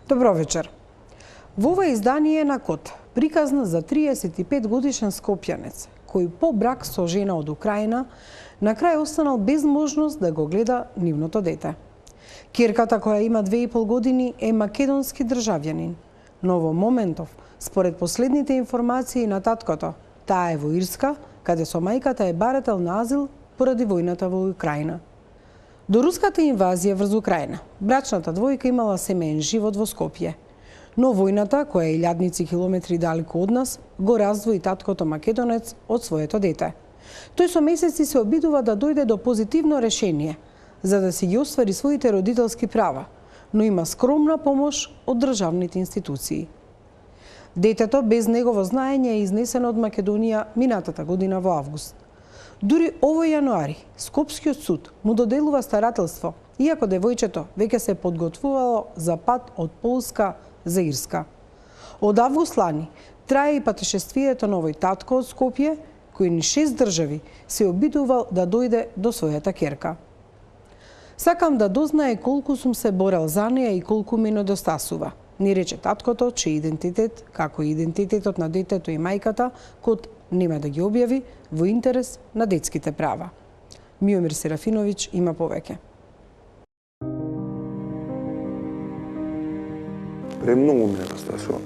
Добро вечер. Во ова издание на Код приказна за 35 годишен скопјанец, кој по брак со жена од Украина, на крај останал без можност да го гледа нивното дете. Ќерката, која има 2,5 години, е македонски државјанин, но во моментов, според последните информации на таткото, таа е во Ирска, каде со мајката е барател на азил поради војната во Украина. До руската инвазија врз Украина, брачната двојка имала семеен живот во Скопје. Но војната, која е илјадници километри далеко од нас, го раздвои таткото македонец од своето дете. Тој со месеци се обидува да дојде до позитивно решение, за да си ги оствари своите родителски права, но има скромна помош од државните институции. Детето без негово знаење е изнесено од Македонија минатата година во август. Дури овој јануари, Скопскиот суд му доделува старателство, иако девојчето веќе се подготвувало за пат од Полска за Ирска. Од август лани трае и патешествието на овој татко од Скопје, кој ни 6 држави се обидувал да дојде до својата ќерка. Сакам да дознае колку сум се борел за неја и колку ми недостасува, ни рече таткото, чиј идентитет, како и идентитетот на детето и мајката, Код нема да ги објави во интерес на детските права. Миомир Серафиновиќ има повеќе. Премногу ми недостасува.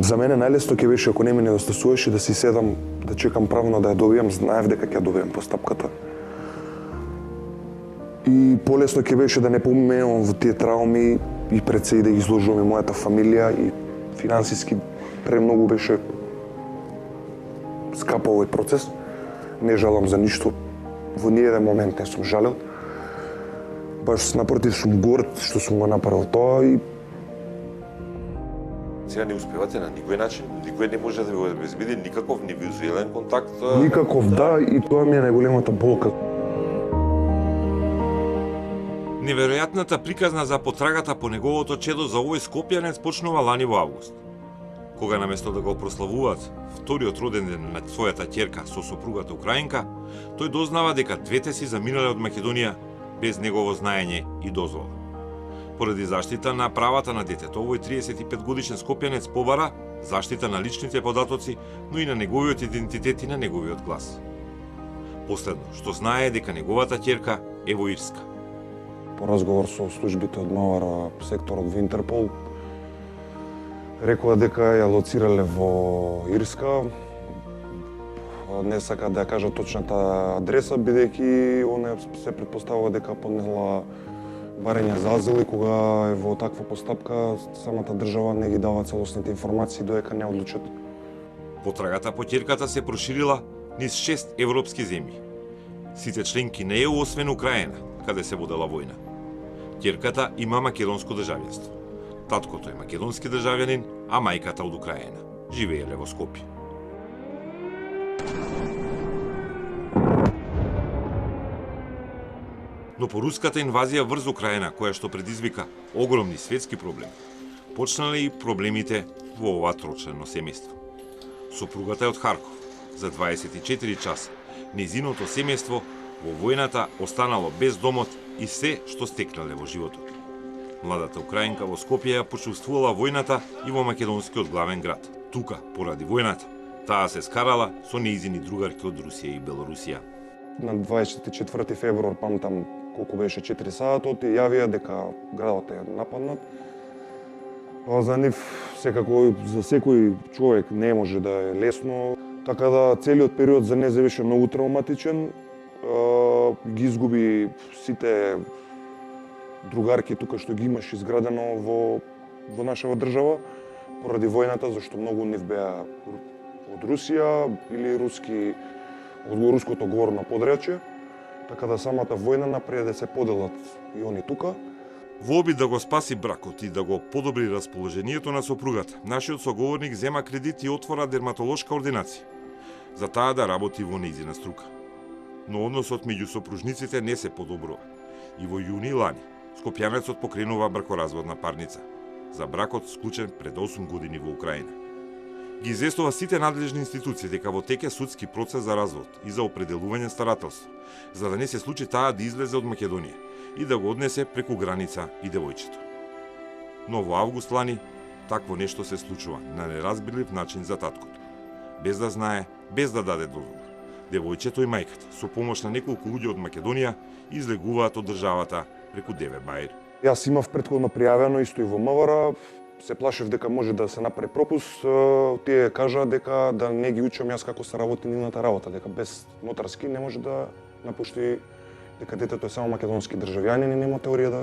За мене најлесно ќе беше ако не ми недостасуваше да си седам, да чекам правно да ја добијам, знаев дека ќе ја добијам постапката. И полесно ќе беше да не поминувам во тие трауми и пред се и да ги изложувам и мојата фамилија и финансиски премногу беше скапа овој процес. Не жалам за ништо. Во ниеден момент не сум жалел. Баш напротив сум горд што сум го направил тоа и сега не успевате на никој начин, никој не може да ви обезбеди никаков ни визуелен контакт. Никаков, да, и тоа ми е најголемата болка. Неверојатната приказна за потрагата по неговото чедо за овој скопјанец почнува лани во август. Кога наместо да го прославуваат вториот роден ден на својата ќерка со сопругата украинка, тој дознава дека двете си заминале од Македонија без негово знаење и дозвола. Поради заштита на правата на детето, овој 35 годишен скопјанец побара заштита на личните податоци, но и на неговиот идентитет и на неговиот глас. Последно, што знае дека неговата ќерка е во Ирска. По разговор со службите од МВР, секторот во Интерпол, рекоа дека ја лоцирале во Ирска. Не сака да ја кажа точната адреса, бидејќи она се претпоставува дека поднела барање за азил и кога е во таква постапка, самата држава не ги дава целосните информации додека не одлучат. Потрагата по ќерката се проширила низ 6 европски земји. Сите членки на ЕУ освен Украина, каде се водела војна. Ќерката има македонско државјанство. Таткото е македонски државјанин, а мајката од Украина. Живееле во Скопје. Но по руската инвазија врз Украина, која што предизвика огромни светски проблеми, почнале и проблемите во ова трочлено семејство. Сопругата е од Харков. За 24 часа незиното семејство во војната останало без домот и се што стекнале во животот. Младата украинка во Скопје ја почувствувала војната и во македонскиот главен град. Тука, поради војната, таа се скарала со нејзини другарки од Русија и Белорусија. На 24 февруар, памтам, колку беше 4 сатот и јавија дека градот е нападнат. За нив секако за секој човек не може да е лесно, така да целиот период за незе беше многу травматичен. Ги изгуби сите другарки тука што ги имаш изградено во нашава држава поради војната, зашто многу нив беа од Русија или од руското говорно подречје, така да самата војна напред да се поделат и они тука. Во обид да го спаси бракот и да го подобри расположението на сопругата, нашиот соговорник зема кредит и отвора дерматолошка ординација, за таа да работи во нејзина струка. Но односот меѓу сопружниците не се подобрува. И во јуни лани, скопјанецот покренува бракоразводна парница за бракот склучен пред 8 години во Украина. Ги известува сите надлежни институции дека во тек е судски процес за развод и за определување старателство, за да не се случи таа да излезе од Македонија и да го однесе преку граница и девојчето. Но во август лани такво нешто се случува на неразбирлив начин за таткото. Без да знае, без да даде дозвола. Девојчето и мајката, со помош на неколку луѓе од Македонија, излегуваат од државата преку Деве Баир. Јас имав претходно пријавено исто и во МВР, се плашев дека може да се направи пропуст. Тие кажа дека да не ги учам јас како се работи нивната работа, дека без нотарски не може да напушти, дека детето е само македонски државјанин и нема теорија да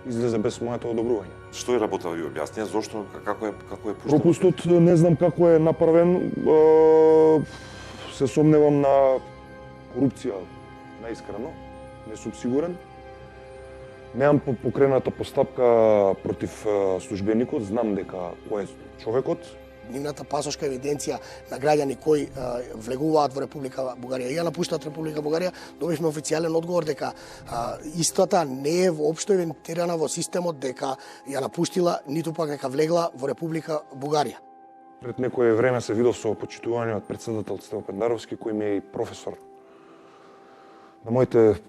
излезе без моето одобрување. Што е работа ви објаснија, зошто, како е пуштено? Пропустот не знам како е направен, се сомневам на корупција, наискрено, не сум сигурен. Немам покрената постапка против службеникот, знам дека кој е човекот. Нивната пасошка евиденција на граѓани кои влегуваат во Република Бугарија и ја напуштаат Република Бугарија, добивме официјален одговор дека истата не е воопшто евидентирана во системот дека ја напуштила, ниту пак дека влегла во Република Бугарија. Пред некое време се видов со почитување од председател Стево Пендаровски, кој ми е и професор на моите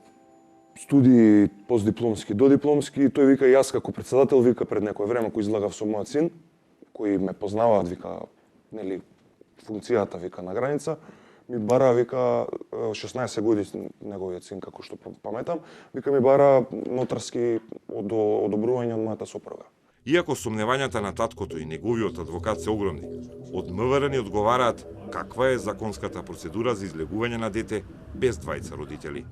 студии постдипломски, додипломски, и тој вика, јас како председател, вика, пред некое време кој излагав со мојот син, кои ме познаваат, вика, нели, функцијата, вика, на граница, ми бара, вика, 16 години неговиот син, како што паметам, вика, ми бара нотарски одобрување од мојата сопруга. Иако сомневањата на таткото и неговиот адвокат се огромни, од МВР ни одговараат каква е законската процедура за излегување на дете без двајца родители.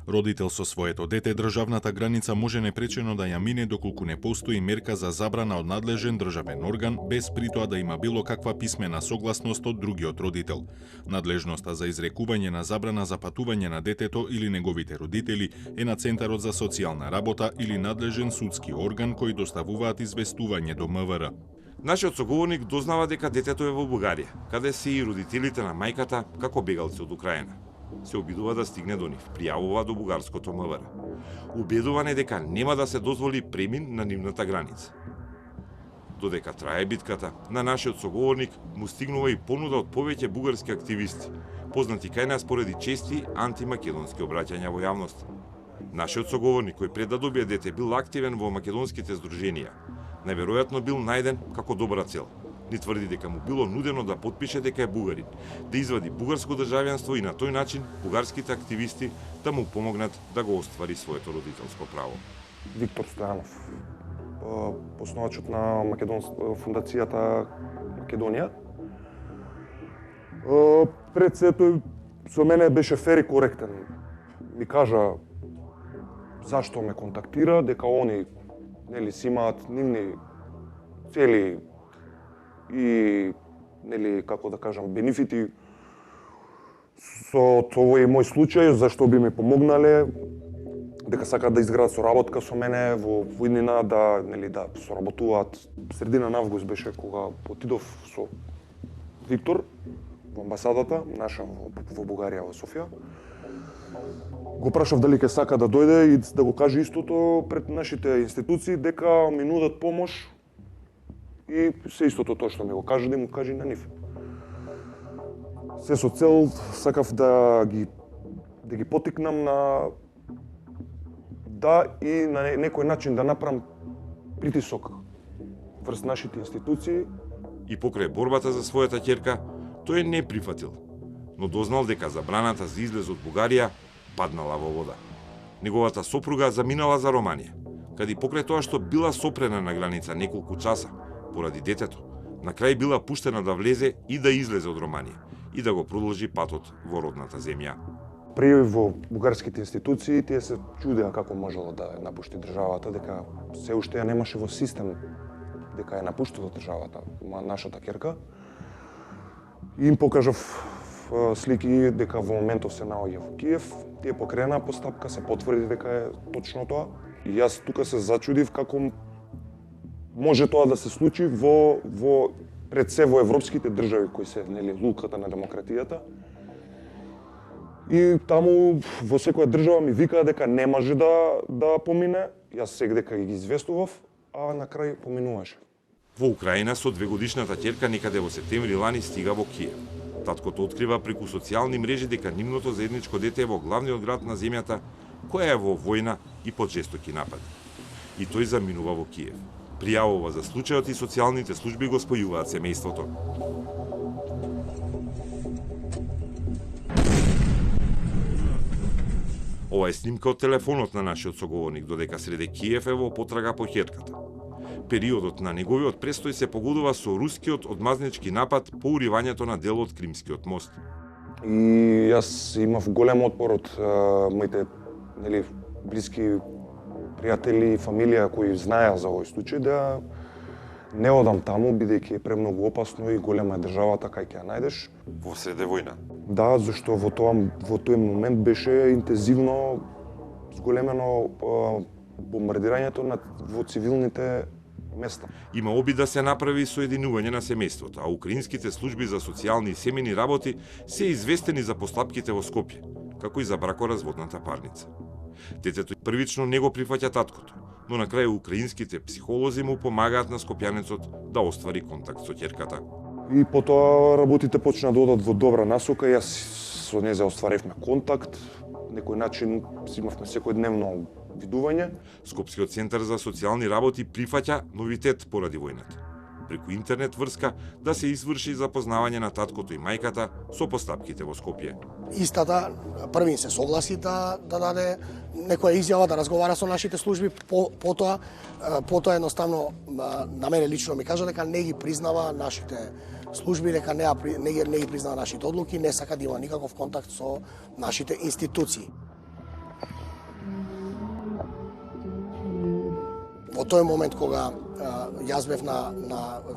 Родител со своето дете, државната граница може непречено да ја мине доколку не постои мерка за забрана од надлежен државен орган, без притоа да има било каква писмена согласност од другиот родител. Надлежноста за изрекување на забрана за патување на детето или неговите родители е на Центарот за социјална работа или надлежен судски орган кој доставуваат известување до МВР. Нашиот соговорник дознава дека детето е во Бугарија, каде се и родителите на мајката како бегалци од Украина. Се обидува да стигне до нив, пријавува до бугарското МВР. Убедуван е дека нема да се дозволи премин на нивната граница. Додека трае битката, на нашиот соговорник му стигнува и понуда од повеќе бугарски активисти, познати кај нас поради чести антимакедонски обраќања во јавност. Нашиот соговорник, кој пред да добие дете бил активен во македонските здруженија, најверојатно бил најден како добра цел. Ни тврди дека му било нудено да потпише дека е бугарин, да извади бугарско државјанство и на тој начин бугарските активисти да му помогнат да го оствари своето родителско право. Виктор Стојанов, основачот на фундацијата Македонија. Пред се тој со мене беше фер и коректен. Ми кажа зашто ме контактира, дека они нели си имаат нивни цели и нели како да кажам бенефити со овој мој случај, зашто би ми помогнале, дека сакаат да изградат соработка со мене во иднина, да нели да соработуваат. Средина на август беше кога отидов со Виктор во амбасадата наша во Бугарија во Софија. Го прашав дали ќе сака да дојде и да го каже истото пред нашите институции, дека ми нудат помош и се истото тоа што ми го каже, да му каже на нив. Се со цел сакав да ги потикнам на да и на некој начин да направам притисок врз нашите институции. И покрај борбата за својата ќерка, тој не прифатил, но дознал дека забраната за излез од Бугарија паднала во вода. Неговата сопруга заминала за Романија, каде покрај тоа што била сопрена на граница неколку часа поради детето, на крај била пуштена да влезе и да излезе од Романија и да го продолжи патот во родната земја. При во бугарските институции тие се чудеа како можело да ја напушти државата, дека се уште ја немаше во систем дека ја напуштила државата, нашата ќерка. И им покажав слики дека во моментов се наоѓа во Киев. Тие покрена постапка, се потврди дека е точно тоа. И јас тука се зачудив како може тоа да се случи во пред се во европските држави кои се лулката на демократијата. И таму во секоја држава ми викаа дека не може да помине. Јас сега дека ги известував, а на крај поминуваше. Во Украина со 2-годишната ќерка некаде во септември лани стига во Киев. Таткото открива преку социјални мрежи дека нивното заедничко дете е во главниот град на земјата, која е во војна и под жестоки напади. И тој заминува во Киев. Пријавува за случајот и социјалните служби го спојуваат семејството. Ова е снимка од телефонот на нашиот соговорник, додека среде Киев е во потрага по ќерката. Периодот на неговиот престој се погодува со рускиот одмазнички напад по уривањето на дел од Кримскиот мост. И јас имав голем отпор од моите блиски пријатели и фамилија кои знаеа за овој случај да не одам таму, бидејќи е премногу опасно и голема е државата кај ќе ја најдеш. Во среде војна. Да, зашто во тој момент беше интензивно зголемено бомбардирањето во цивилните места. Има обид да се направи соединување на семејството, а украинските служби за социјални и семени работи се известени за постапките во Скопје, како и за бракоразводната парница. Детето првично не го прифаќа таткото, но на крај украинските психолози му помагаат на скопјанецот да оствари контакт со ќерката. И потоа работите почна да одат во добра насока, јас со неја остваривме контакт, некој начин имавме секојдневно видување. Скопскиот центар за социјални работи прифаќа новитет поради војната. Преку интернет врска да се изврши запознавање на таткото и мајката со постапките во Скопје. Истата првин се согласи да даде некоја изјава, да разговара со нашите служби, потоа едноставно на мене лично ми кажа дека не ги признава нашите служби, дека не ги признава нашите одлуки, не сака да има никаков контакт со нашите институции. Во тој момент кога јас бев на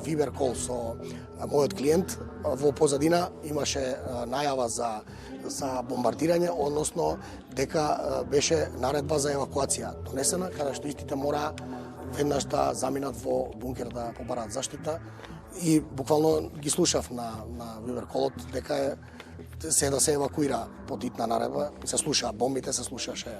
Viber call со мојот клиент, во позадина имаше најава за бомбардирање, односно дека беше наредба за евакуација донесена, каде што истите мора веднаш да заминат во бункер да побараат заштита. И буквално ги слушав на Viber call-от дека се да се евакуира под итна наредба, се слуша бомбите, се слушаше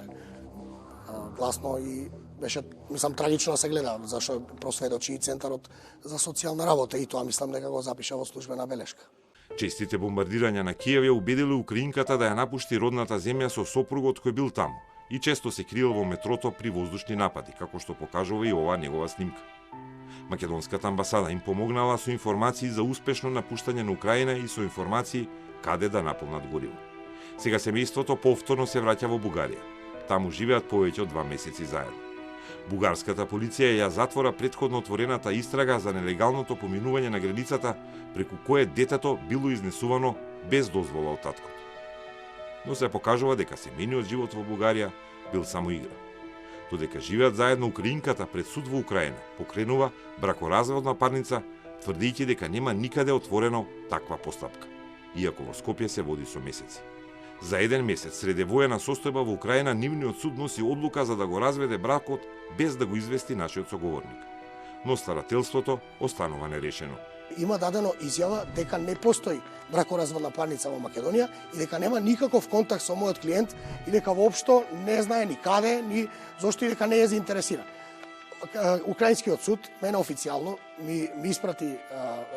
гласно и беше, мислам, трагично да се гледа, зашто просведочи и Центарот за социјална работа и тоа мислам дека го запиша во службена белешка. Честите бомбардирања на Киев ја убедиле украинката да ја напушти родната земја со сопругот кој бил таму и често се криел во метрото при воздушни напади, како што покажува и оваа негова снимка. Македонската амбасада им помогнала со информации за успешно напуштање на Украина и со информации каде да наполнат гориво. Сега семејството повторно се враќа во Бугарија. Таму живеат повеќе од 2 месеци заедно. Бугарската полиција ја затвора претходно отворената истрага за нелегалното поминување на границата преку кое детето било изнесувано без дозвола од таткото. Но се покажува дека семејниот живот во Бугарија бил само игра. Додека живеат заедно, украинката пред суд во Украина покренува бракоразводна парница, тврдејќи дека нема никаде отворено таква постапка, иако во Скопје се води со месеци. За 1 месец среде воена состојба во Украина нивниот суд носи одлука за да го разведе бракот без да го извести нашиот соговорник. Но старателството останува нерешено. Има дадено изјава дека не постои бракоразводна парница во Македонија и дека нема никаков контакт со мојот клиент и дека воопшто не знае ни каде, ни зошто и дека не е заинтересиран. Украинскиот суд мене официјално ми испрати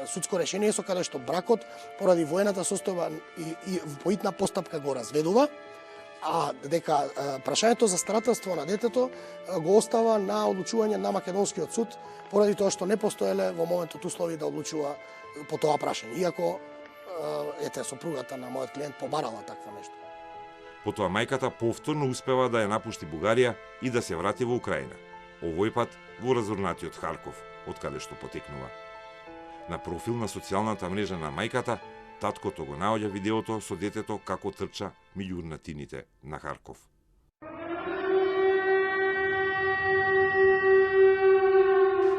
судско решение со каде што бракот поради воената состојба и поитна постапка го разведува, а дека прашањето за старателство на детето го остава на одлучување на македонскиот суд поради тоа што не постоеле во моментот услови да одлучува по тоа прашање, иако сопругата на мојот клиент побарала такво нешто. Потоа мајката повторно успева да ја напушти Бугарија и да се врати во Украина. Овој пат во разорнатиот Харков, од каде што потекнува. На профил на социјалната мрежа на мајката, таткото го наоѓа видеото со детето како трча меѓу урнатините на Харков.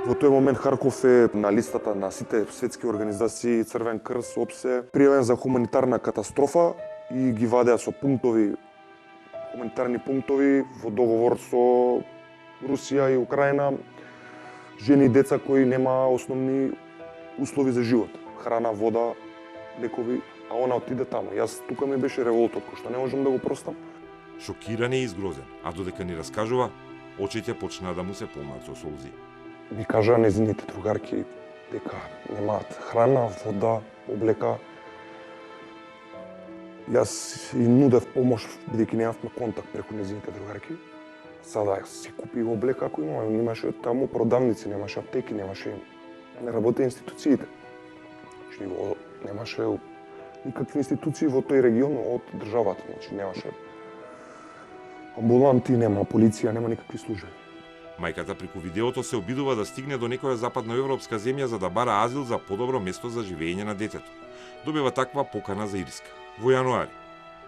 Во тој момент Харков е на листата на сите светски организации Црвен крст, ОПСЕ, пријавен за хуманитарна катастрофа и ги вадеа со пунктови, хуманитарни пунктови во договор со Русија и Украина, жени и деца кои нема основни услови за живот, храна, вода, лекови, а она отиде таму. Јас тука ми беше револтот, кој што не можам да го простам. Шокиран и изгрозен, а додека ни раскажува, очите почнаа да му се полнат со солзи. Ми кажаа незините другарки дека немаат храна, вода, облека. Јас и нудев помош, бидејќи немавме контакт преку незините другарки. Сада си купи облека ако имаше таму продавници, немаше аптеки, немаше, не работеа институциите. Значи, немаше никакви институции во тој регион од државата, значи немаше амбуланти, нема полиција, нема никакви служби. Мајката преку видеото се обидува да стигне до некоја западноевропска земја за да бара азил за подобро место за живење на детето. Добива таква покана за Ирска во јануари.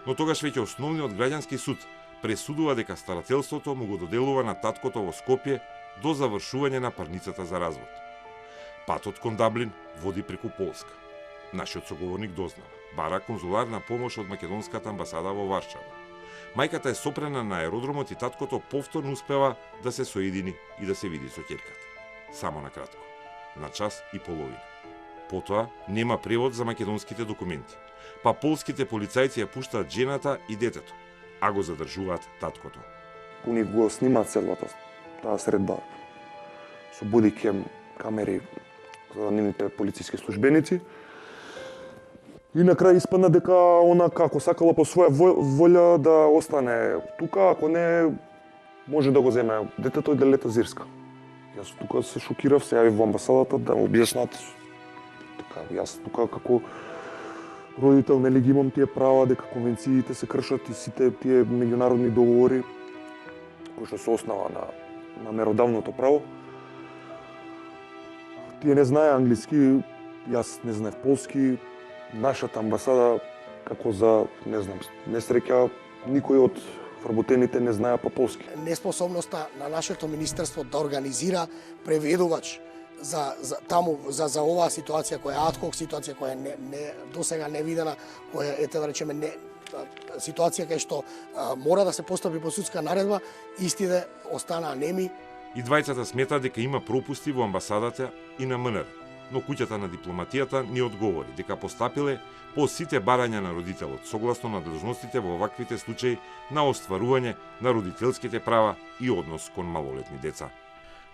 Но тогаш веќе основниот граѓански суд пресудува дека старателството му го доделува на таткото во Скопје до завршување на парницата за развод. Патот кон Даблин води преку Полска. Нашиот соговорник дознава, бара конзуларна помош од македонската амбасада во Варшава. Мајката е сопрена на аеродромот и таткото повторно успева да се соедини и да се види со ќерката. Само на кратко, на час и половина. Потоа нема превод за македонските документи, па полските полицајци ја пуштаат жената и детето, а го задржуваат таткото. Уни го снимаат целата таа средба со бодикем, камери за нивните полициски службеници. И на крај испадна дека она како сакала по своја волја да остане тука, ако не може да го земе детето и да лета за Ирска. Јас тука се шокирав, се јавив во амбасадата да му објаснат. Така, јас тука како родител нели ги имам тие права дека конвенциите се кршат и сите тие меѓународни договори кои што се основа на меродавното право. Тие не знае англиски, јас не знаев полски. Нашата амбасада, како за, не знам, несреќа, никој од вработените не знае по полски. Неспособноста на нашето министерство да организира преведувач за оваа ситуација која е адхок ситуација која не досега не видена, која ете да речеме не ситуација кај што мора да се постапи по судска наредба, истите останаа неми. И двајцата смета дека има пропусти во амбасадата и на МНР. Но куќата на дипломатијата ни одговори дека постапиле по сите барања на родителот, согласно на длжностите во оваквите случаи на остварување на родителските права и однос кон малолетни деца.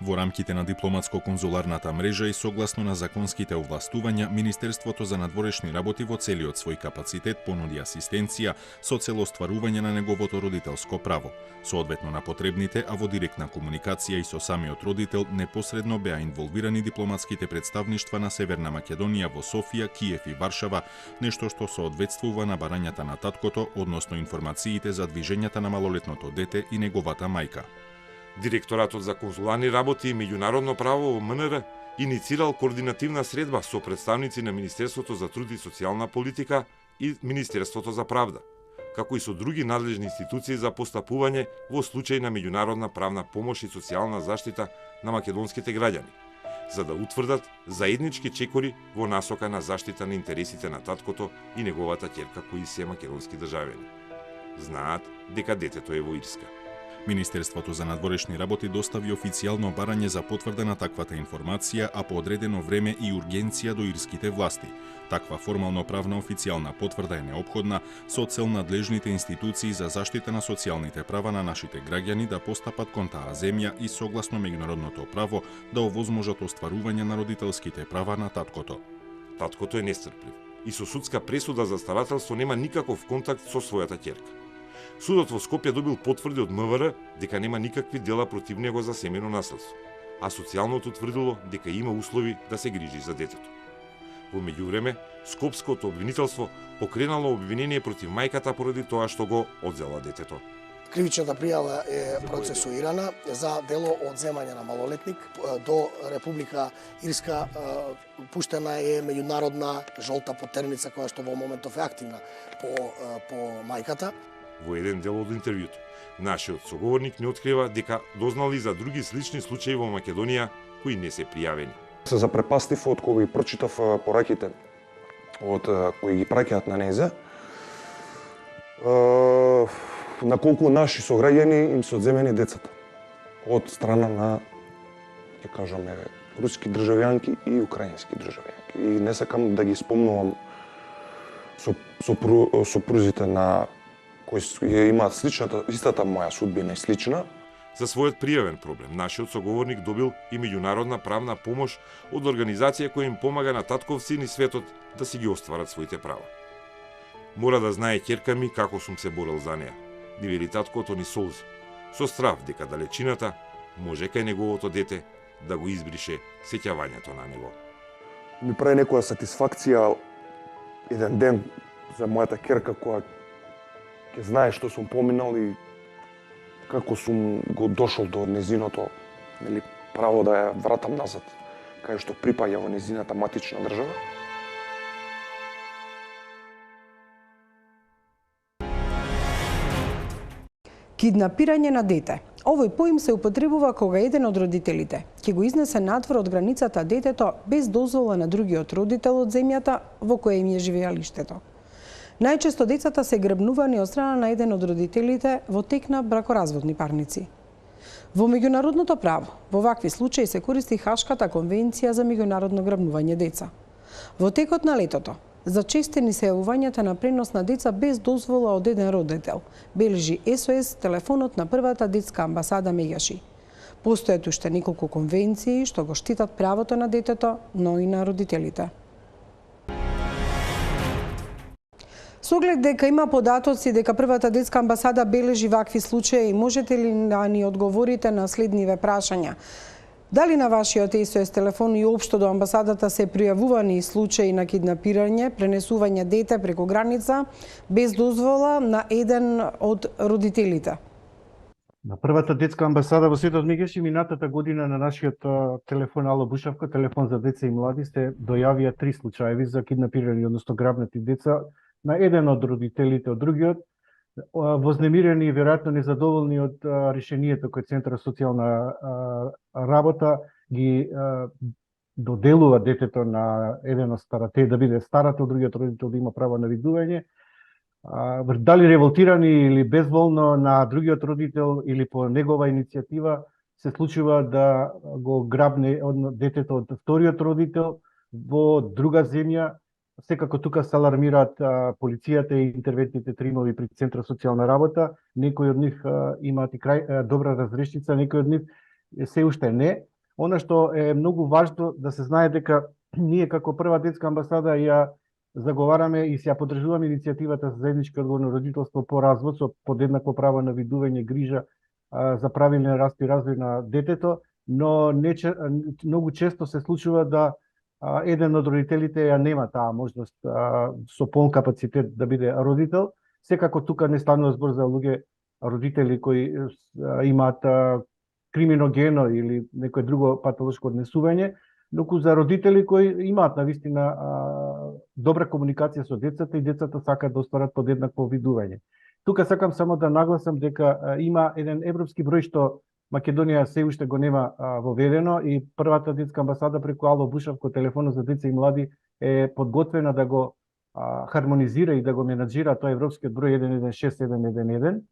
Во рамките на дипломатско-конзуларната мрежа и согласно на законските овластувања, Министерството за надворешни работи во целиот свој капацитет понуди асистенција со цел остварување на неговото родителско право. Соодветно на потребните, а во директна комуникација и со самиот родител, непосредно беа инволвирани дипломатските представништва на Северна Македонија во Софија, Киев и Варшава, нешто што соодветствува на барањата на таткото, односно информациите за движењата на малолетното дете и неговата мајка. Директоратот за конзуларни работи и меѓународно право во МНР иницирал координативна средба со представници на Министерството за труд и социјална политика и Министерството за правда, како и со други надлежни институции за постапување во случај на меѓународна правна помош и социјална заштита на македонските граѓани, за да утврдат заеднички чекори во насока на заштита на интересите на таткото и неговата ќерка кои се македонски државјани. Знаат дека детето е во Ирска. Министерството за надворешни работи достави официјално барање за потврда на таквата информација, а по одредено време и ургенција до ирските власти. Таква формално правна официјална потврда е неопходна со цел надлежните институции за заштита на социјалните права на нашите граѓани да постапат кон таа земја и согласно меѓународното право да овозможат остварување на родителските права на таткото. Таткото е нестрплив и со судска пресуда за старателство нема никаков контакт со својата ќерка. Судот во Скопје добил потврди од МВР дека нема никакви дела против него за семејно наследство, а социјалното тврдило дека има услови да се грижи за детето. Во меѓувреме, Скопското обвинителство покренало обвинение против мајката поради тоа што го одзела детето. Кривичната пријава е процесуирана за дело одземање на малолетник. До Република Ирска пуштена е меѓународна жолта потерница која што во моментов е активна по мајката. Во еден дел од интервјуто, нашиот соговорник не открива дека дознали за други слични случаи во Македонија кои не се пријавени. Се запрепастив од кога ги прочитав пораките од кои ги праќаат на незе. На колку наши сограѓани им се одземени децата од страна на, ќе кажаме, руски државјанки и украински државјанки. И не сакам да ги спомнувам сопрузите на кои имаат истата моја судбина и слична. За својот пријавен проблем, нашиот соговорник добил и меѓународна правна помош од организација која им помага на татковци низ светот да си ги остварат своите права. Мора да знае ќерка ми како сум се борел за неа, ни вели таткото ни солзи, со страв дека далечината може кај неговото дете да го избрише сеќавањето на него. Ми прави некоја сатисфакција еден ден за мојата ќерка која ќе знае што сум поминал и како сум го дошол до незиното право да ја вратам назад, кај што припаѓа во незината матична држава. Киднапирање на дете. Овој поим се употребува кога еден од родителите ќе го изнесе надвор од границата детето без дозвола на другиот родител од земјата во која им е живеалиштето. Најчесто децата се грабнувани од страна на еден од родителите во тек на бракоразводни парници. Во меѓународното право, во вакви случаи се користи Хашката конвенција за меѓународно грабнување деца. Во текот на летото, зачестени се јавувањата на пренос на деца без дозвола од еден родител, бележи СОС телефонот на првата детска амбасада Мегаши. Постојат уште неколку конвенции што го штитат правото на детето, но и на родителите. Со оглед дека има податоци дека првата детска амбасада бележи вакви случаи, можете ли да ни одговорите на следниве прашања? Дали на вашиот СОС телефон и општо до амбасадата се пријавувани случаи на киднапирање, пренесување дете преку граница без дозвола на еден од родителите? На првата детска амбасада во светот Мегаши минатата година на нашиот телефон Ало Бушавка, телефон за деца и млади, се дојавија 3 случаеви за киднапирани, односно грабнати деца на еден од родителите од другиот, вознемирени и веројатно незадоволни од решението кој Центар социјална работа ги доделува детето на еден од старате да биде старата, од другиот родител да има право на видување. Дали револтирани или безволно на другиот родител или по негова иницијатива се случува да го грабне детето од вториот родител во друга земја. Секако тука се алармираат полицијата и интервентните тимови при Центар социјална работа. Некои од нив имаат и добра разрешница, некои од нив се уште не. Она што е многу важно да се знае дека ние како прва детска амбасада ја заговараме и се ја поддржуваме иницијативата за заеднички одговорно родителство по развод со подеднакво право на видување, грижа за правилен раст и развој на детето, но многу често се случува да еден од родителите ја нема таа можност со полн капацитет да биде родител. Секако тука не станува збор за луѓе родители кои имаат криминогено или некое друго патолошко однесување, туку за родители кои имаат навистина добра комуникација со децата и децата сакаат да остварат подеднакво видување. Тука сакам само да нагласам дека има еден европски број што Македонија се уште го нема воведено и првата детска амбасада преку Ало Бушавко телефонот за деца и млади е подготвена да го хармонизира и да го менаџира тој европскиот број 116111.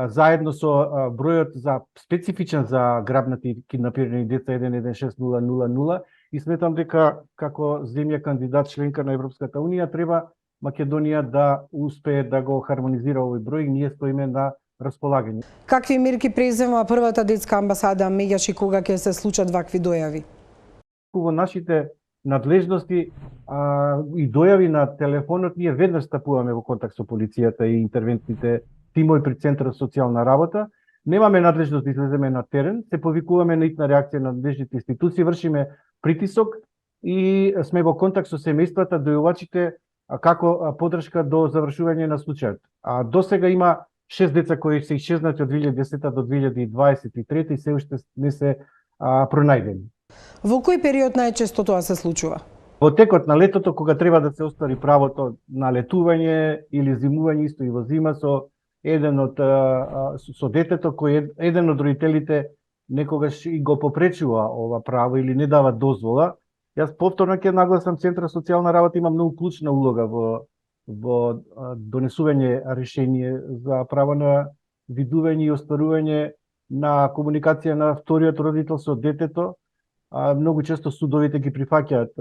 Заедно со бројот за специфичен за грабнати и киднапирани деца 116000 и сметам дека како земја кандидат членка на Европската унија треба Македонија да успее да го хармонизира овој број и ние стоиме на располагање. Какви мерки презема првата детска амбасада Мегаши кога ќе се случат вакви дојави? Во нашите надлежности и дојави на телефонот ние веднаш стапуваме во контакт со полицијата и интервентните тимови при Центарот социјална работа. Немаме надлежност да излеземе на терен, се повикуваме на итна реакција на надлежните институции, вршиме притисок и сме во контакт со семејствата, дојувачите како поддршка до завршување на случајот. А до сега има 6 деца кои се исчезнати од 2010 до 2023 и се уште не се пронајдени. Во кој период најчесто тоа се случува? Во текот на летото, кога треба да се оствари правото на летување или зимување, исто и во зима, со детето, кој еден од родителите некогаш и го попречува ова право или не дава дозвола. Јас повторно ќе нагласам, Центар социјална работа има многу клучна улога во донесување решение за право на видување и остварување на комуникација на вториот родител со детето. Многу често судовите ги прифаќаат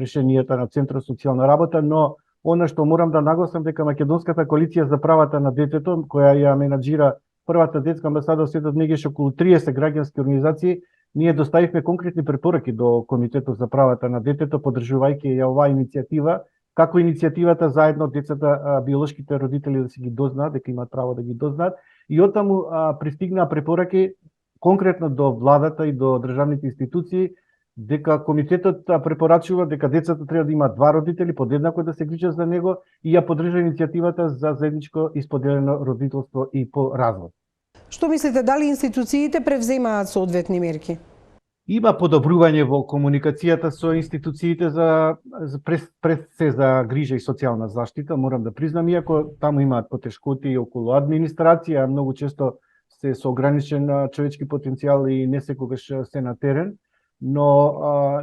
решенијата на Центар социјална работа, но она што морам да нагласам дека Македонската коалиција за правата на детето, која ја менаџира првата детска амбасада во светот, меѓу околу 30 граѓански организации, ние доставивме конкретни препораки до Комитетот за правата на детето, поддржувајќи ја оваа иницијатива, како иницијативата заедно децата, биолошките родители да се ги дознаат, дека имаат право да ги дознаат, и оттаму пристигнаа препораки конкретно до владата и до државните институции, дека комитетот препорачува дека децата треба да имаат два родители, подеднако да се грижат за него, и ја поддржа иницијативата за заедничко исподелено родителство и по развод. Што мислите, дали институциите превземаат соодветни мерки? Има подобрување во комуникацијата со институциите пред се за грижа и социјална заштита, морам да признам, иако таму имаат потешкоти околу администрација, многу често се со ограничен човечки потенцијал и не секогаш се на терен, но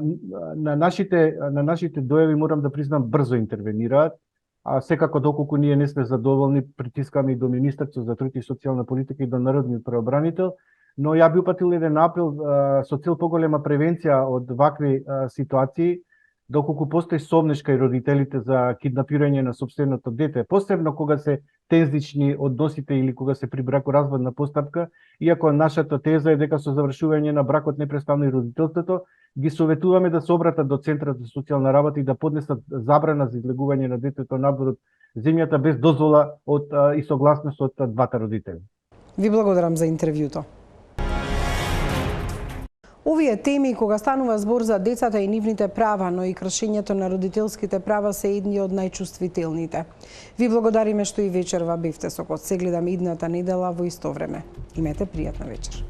на нашите дојави, морам да признам, брзо интервенираат. Секако доколку ние не сме задоволни, притискаме и до Министерството за труд и социјална политика и до Народниот правобранител, но ја би упатил еден апел со цел поголема превенција од вакви ситуации, доколку постои сомнеш кај родителите за киднапирање на сопственото дете, посебно кога се тензични односите или кога се при бракоразводна постапка, иако нашата теза е дека со завршување на бракот непреставно и родителството, ги советуваме да се обратат до Центарот за социјална работа и да поднесат забрана за излегување на детето надвор од земјата без дозвола и согласност од двата родители. Ви благодарам за интервјуто. Овие теми, кога станува збор за децата и нивните права, но и кршењето на родителските права, се едни од најчувствителните. Ви благодариме што и вечерва бевте со код. Се гледаме идната недела во исто време. Имете пријатна вечер.